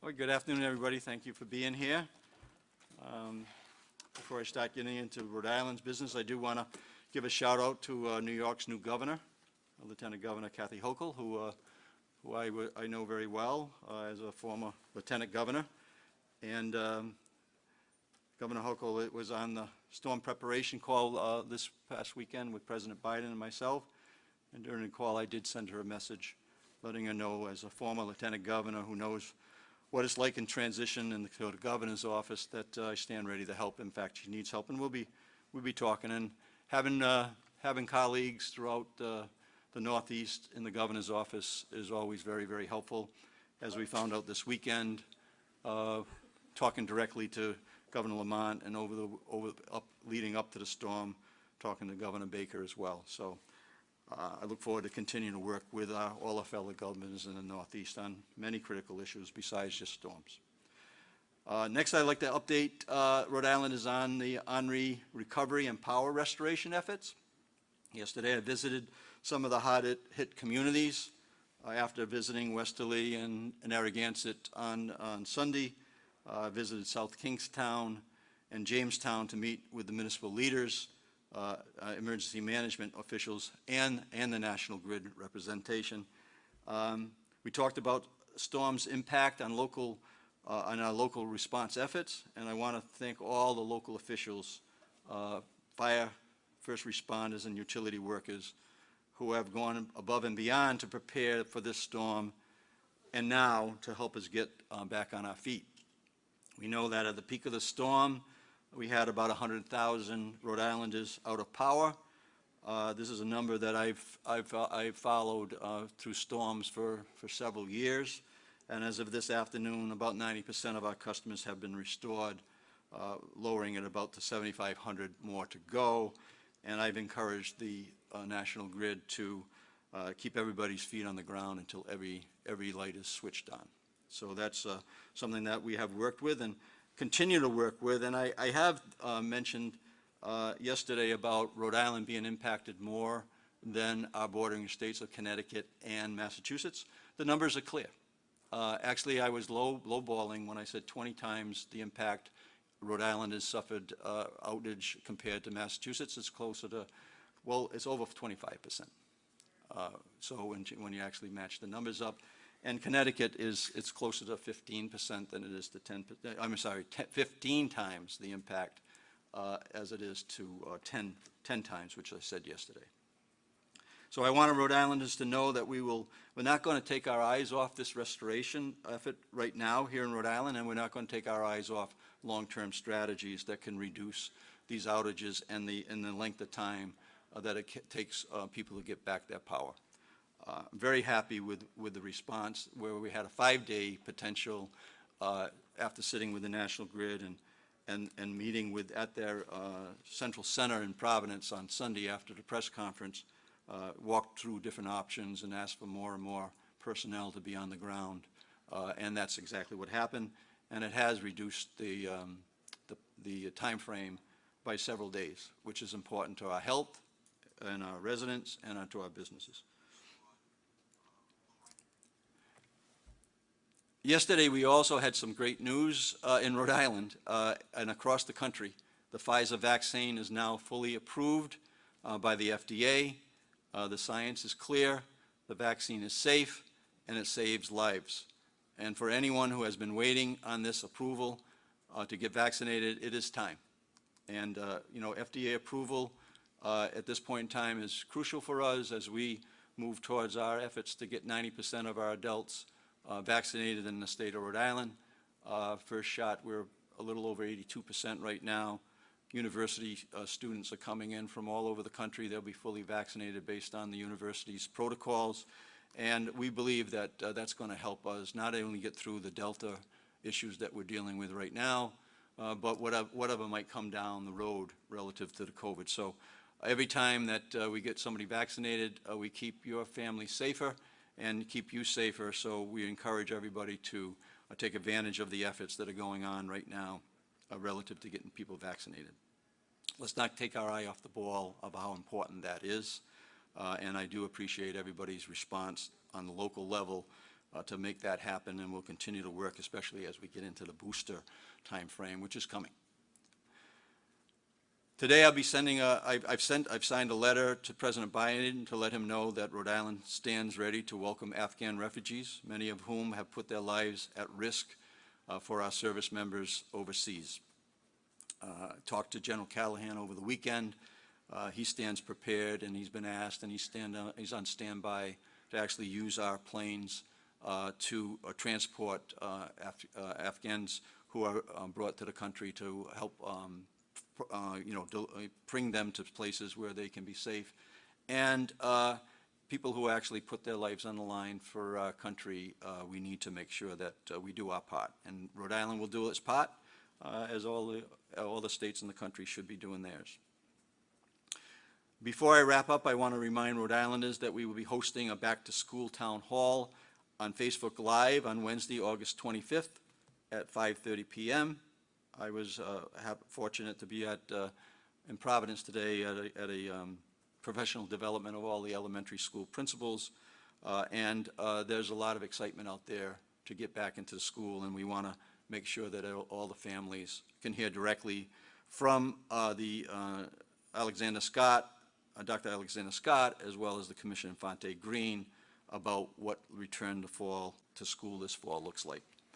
Well, good afternoon, everybody. Thank you for being here. Before I start getting into Rhode Island's business, I do want to give a shout out to New York's new governor, Lieutenant Governor Kathy Hochul, who I know very well as a former lieutenant governor. And Governor Hochul was on the storm preparation call this past weekend with President Biden and myself. And during the call, I did send her a message letting her know, as a former lieutenant governor who knows what it's like in transition in the governor's office, that I stand ready to help. In fact, she needs help, and we'll be talking and having colleagues throughout the Northeast in the governor's office is always very, very helpful. As we found out this weekend, talking directly to Governor Lamont and leading up to the storm, talking to Governor Baker as well. So I look forward to continuing to work with all our fellow governors in the Northeast on many critical issues besides just storms. Next, I'd like to update Rhode Island is on the Henri recovery and power restoration efforts. Yesterday, I visited some of the hard-hit communities after visiting Westerly and Narragansett on Sunday. I visited South Kingstown and Jamestown to meet with the municipal leaders, emergency management officials, and the National Grid representation. We talked about storm's impact on our local response efforts, and I want to thank all the local officials, fire, first responders, and utility workers who have gone above and beyond to prepare for this storm and now to help us get back on our feet. We know that at the peak of the storm, we had about 100,000 Rhode Islanders out of power. This is a number that I've followed through storms for several years. And as of this afternoon, about 90% of our customers have been restored, lowering it about to 7,500 more to go. And I've encouraged the National Grid to keep everybody's feet on the ground until every light is switched on. So that's something that we have worked with and continue to work with. And I have mentioned yesterday about Rhode Island being impacted more than our bordering states of Connecticut and Massachusetts. The numbers are clear. Actually, I was lowballing when I said 20 times the impact Rhode Island has suffered outage compared to Massachusetts. It's closer to, well, it's over 25%. So when you actually match the numbers up. And Connecticut it's closer to 15% than it is to 15 times the impact as it is to 10 times, which I said yesterday. So I want Rhode Islanders to know that we're not going to take our eyes off this restoration effort right now here in Rhode Island, and we're not going to take our eyes off long-term strategies that can reduce these outages and the length of time that it takes people to get back their power. I'm very happy with the response, where we had a 5-day potential after sitting with the National Grid and meeting at their central center in Providence on Sunday after the press conference, walked through different options and asked for more and more personnel to be on the ground. And that's exactly what happened. And it has reduced the time frame by several days, which is important to our health and our residents and to our businesses. Yesterday, we also had some great news in Rhode Island and across the country. The Pfizer vaccine is now fully approved by the FDA. The science is clear, the vaccine is safe, and it saves lives. And for anyone who has been waiting on this approval to get vaccinated, it is time. And FDA approval at this point in time is crucial for us as we move towards our efforts to get 90% of our adults vaccinated in the state of Rhode Island. First shot, we're a little over 82% right now. University students are coming in from all over the country. They'll be fully vaccinated based on the university's protocols. And we believe that that's going to help us not only get through the Delta issues that we're dealing with right now, but whatever might come down the road relative to the COVID. So every time that we get somebody vaccinated, we keep your family safer and keep you safer. So we encourage everybody to take advantage of the efforts that are going on right now relative to getting people vaccinated. Let's not take our eye off the ball of how important that is. And I do appreciate everybody's response on the local level to make that happen, and we'll continue to work, especially as we get into the booster time frame, which is coming. Today I'll be sending I've signed a letter to President Biden to let him know that Rhode Island stands ready to welcome Afghan refugees, many of whom have put their lives at risk for our service members overseas. Talked to General Callahan over the weekend. He stands prepared, and he's been asked, and he's on standby to actually use our planes to transport Afghans who are brought to the country to help bring them to places where they can be safe, and people who actually put their lives on the line for our country. We need to make sure that we do our part, and Rhode Island will do its part, as all the states in the country should be doing theirs. Before I wrap up, I want to remind Rhode Islanders that we will be hosting a back-to-school town hall on Facebook Live on Wednesday, August 25th at 5:30 p.m. I was fortunate to be in Providence today at a professional development of all the elementary school principals, and there's a lot of excitement out there to get back into the school, and we want to make sure that all the families can hear directly from Dr. Alexander Scott, as well as the Commissioner Infante Green, about what return to school this fall looks like.